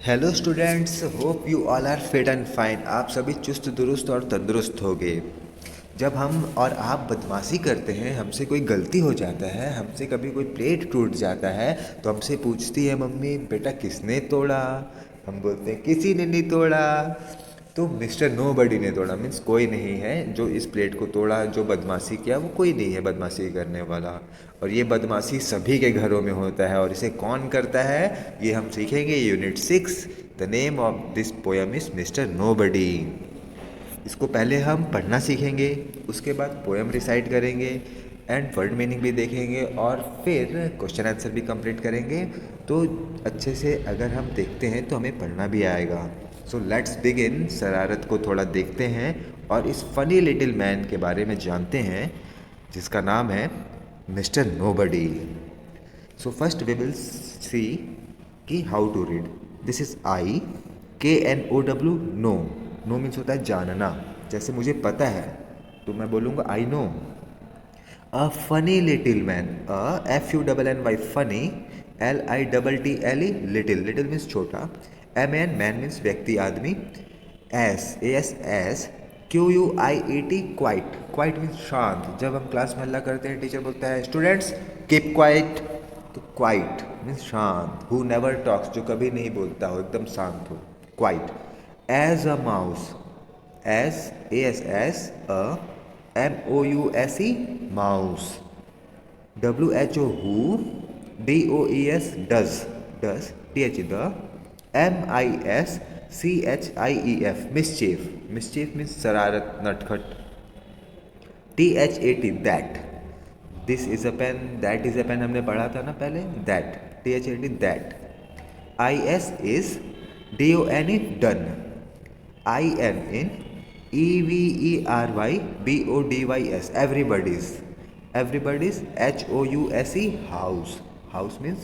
Hello students, hope you all are fit and fine. आप सभी चुस्त दुरुस्त और तंदुरुस्त होगे। जब हम और आप बदमाशी करते हैं, हमसे कोई गलती हो जाता है, हमसे कभी कोई प्लेट टूट जाता है, तो हमसे पूछती है मम्मी, बेटा किसने तोड़ा। हम बोलते हैं किसी ने नहीं तोड़ा। तो मिस्टर नोबडी ने तोड़ा मीन्स कोई नहीं है जो इस प्लेट को तोड़ा। जो बदमाशी किया वो कोई नहीं है बदमाशी करने वाला। और ये बदमाशी सभी के घरों में होता है, और इसे कौन करता है ये हम सीखेंगे unit 6। The name of this poem is Mister nobody. इसको पहले हम पढ़ना सीखेंगे, उसके बाद पोयम रिसाइट करेंगे एंड वर्ड मीनिंग भी देखेंगे, और फिर क्वेश्चन आंसर भी कंप्लीट करेंगे। तो अच्छे से अगर हम देखते हैं तो हमें पढ़ना भी आएगा। So let's begin. शरारत को थोड़ा देखते हैं और इस फनी लिटिल मैन के बारे में जानते हैं जिसका नाम है mister nobody. So first we will see कि how to read. This is IKNOW, know. Know means होता है जानना। जैसे मुझे पता है तो मैं बोलूँगा I know. A funny little man, FUNNY funny, LITTLE little, little means छोटा। MAN मैन मीन्स व्यक्ति आदमी। AS QUIET quite, quite means शांत। जब हम क्लास में हल्ला करते हैं टीचर बोलता है स्टूडेंट्स कीप क्वाइट, तो क्वाइट मीन्स शांत। हु नेवर टॉक्स, जो कभी नहीं बोलता हो, एकदम शांत हो, quiet. As a mouse, AS MOUSE mouse. WHO who, DOES does, TH the, MISCHIEF mischief, mischief means शरारत नटखट। THAT that, this is a pen, that is a pen हमने पढ़ा था ना पहले, that, THAT that. IS is DONE done। IM in EVERYBODYS everybody's, everybody's HOUSE house, house means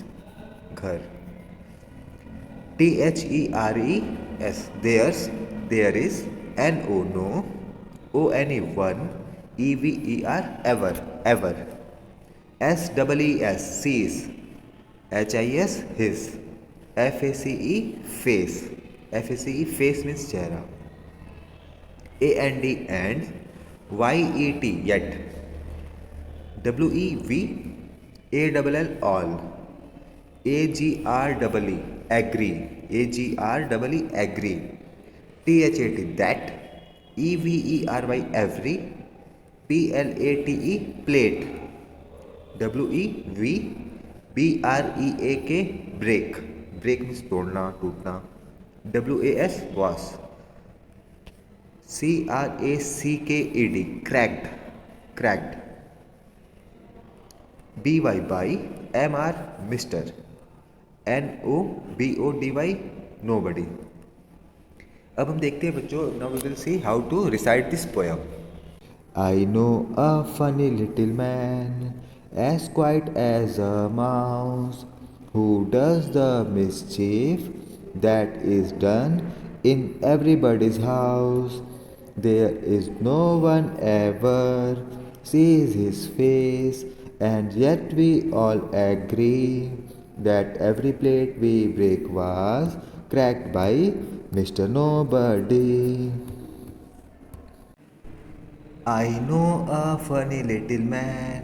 घर। THERES theirs, there is। NO no, ONE one, EVER ever, ever। SEES sees, HIS his, FACE face, FACE face means चेहरा। AND and, YET yet, WEV ALL all, AGREE agree, AGREE agree। THAT that, EVERY every, PLATE plate, WEVBREAK break, break means तोड़ना टूटना। WAS was, CRACKED cracked, cracked। BY by, MR Mr, NOBODY nobody। अब हम देखते हैं बच्चों, now we will see how to recite this poem. I know a funny little man, as quiet as a mouse, who does the mischief that is done in everybody's house. There is no one ever sees his face, and yet we all agree that every plate we break was cracked by Mr. Nobody. I know a funny little man,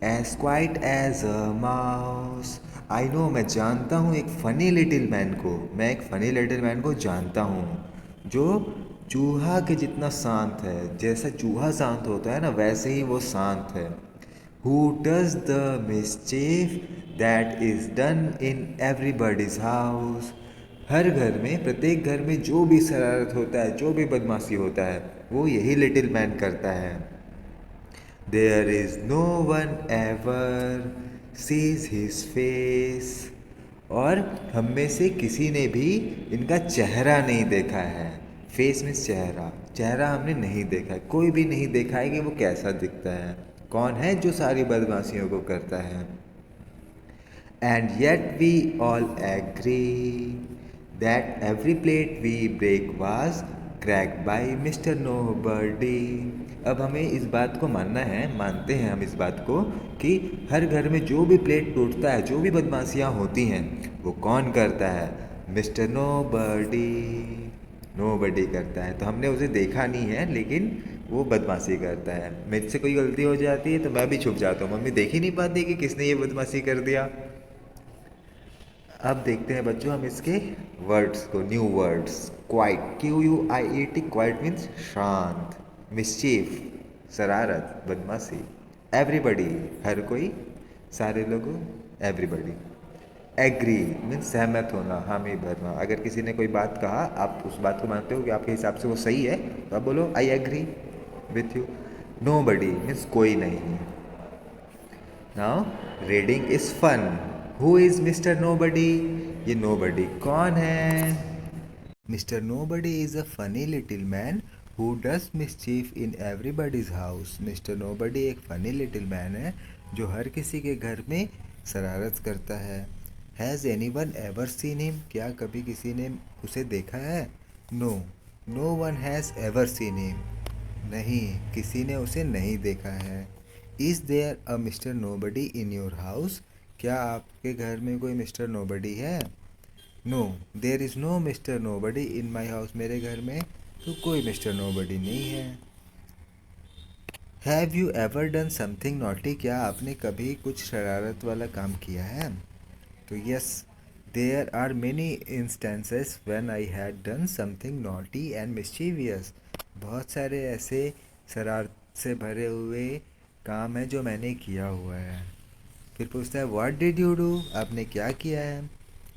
as quiet as a mouse। I know, मैं जानता हूँ एक funny little man को, मैं एक funny little man को जानता हूँ जो चूहा के जितना शांत है। जैसा चूहा शांत होता है ना, वैसे ही वो शांत है। Who does the mischief that is done in everybody's house। हर घर में, प्रत्येक घर में जो भी शरारत होता है, जो भी बदमाशी होता है, वो यही लिटिल मैन करता है। There is no one ever sees his face, और हम में से किसी ने भी इनका चेहरा नहीं देखा है। फेस मीन्स चेहरा, चेहरा हमने नहीं देखा है, कोई भी नहीं देखा है कि वो कैसा दिखता है, कौन है जो सारी बदमाशियों को करता है। And yet we all agree that every plate we break was cracked by Mr. Nobody। अब हमें इस बात को मानना है, मानते हैं हम इस बात को कि हर घर में जो भी प्लेट टूटता है, जो भी बदमाशियाँ होती हैं, वो कौन करता है? मिस्टर नो बडी, नो बडी करता है, तो हमने उसे देखा नहीं है लेकिन वो बदमाशी करता है। मेरे से कोई गलती हो जाती है तो मैं भी छुप जाता हूँ, मम्मी देख ही नहीं पाती कि किसने ये बदमाशी कर दिया। अब देखते हैं बच्चों हम इसके वर्ड्स को, new words. Quite, QUIET, quite means शांत। मिस्चीफ, शरारत, बदमाशी। एवरीबडी, हर कोई, सारे लोगों, एवरीबडी। एग्री मीन्स सहमत होना, हामी भरना। अगर किसी ने कोई बात कहा, आप उस बात को मानते हो कि आपके हिसाब से वो सही है, तो आप बोलो I agree with you. Nobody means कोई नहीं। Now reading is fun. Who is Mister Nobody? ये नोबडी कौन है? Mister Nobody is a funny little man who does mischief in everybody's house. Mister Nobody एक funny little man है जो हर किसी के घर में शरारत करता है। Has anyone ever seen him? क्या कभी किसी ने उसे देखा है? No, no one has ever seen him. नहीं, किसी ने उसे नहीं देखा है। Is there a Mister Nobody in your house? क्या आपके घर में कोई मिस्टर नोबडी है? No, there is no Mister Nobody in my house. मेरे घर में तो कोई मिस्टर नोबडी नहीं है। Have you ever done something naughty? क्या आपने कभी कुछ शरारत वाला काम किया है? तो yes, there are many instances when I had done something naughty and mischievous. बहुत सारे ऐसे शरारत से भरे हुए काम है जो मैंने किया हुआ है। फिर पूछता है व्हाट डिड यू डू? आपने क्या किया है?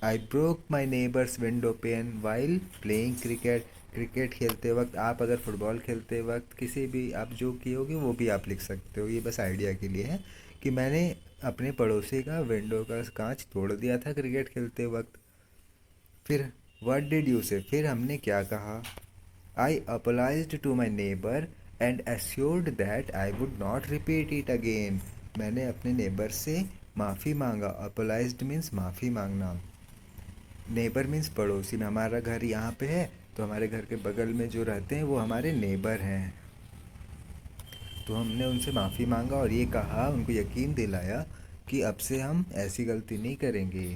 I broke my neighbours window pane while playing cricket. Cricket खेलते वक्त, आप अगर फुटबॉल खेलते वक्त किसी भी आप जो किए होगे वो भी आप लिख सकते हो। ये बस आइडिया के लिए है कि मैंने अपने पड़ोसी का विंडो का कांच तोड़ दिया था क्रिकेट खेलते वक्त। फिर व्हाट डिड यू से? फिर हमने क्या कहा? I apologised to my neighbour and assured that I would not repeat it again. मैंने अपने नेबर से माफ़ी मांगा। अपोलाइज्ड मीन्स माफ़ी मांगना। नेबर मीन्स पड़ोसी में। हमारा घर यहाँ पे है तो हमारे घर के बगल में जो रहते हैं वो हमारे नेबर हैं। तो हमने उनसे माफ़ी मांगा और ये कहा, उनको यकीन दिलाया कि अब से हम ऐसी गलती नहीं करेंगे।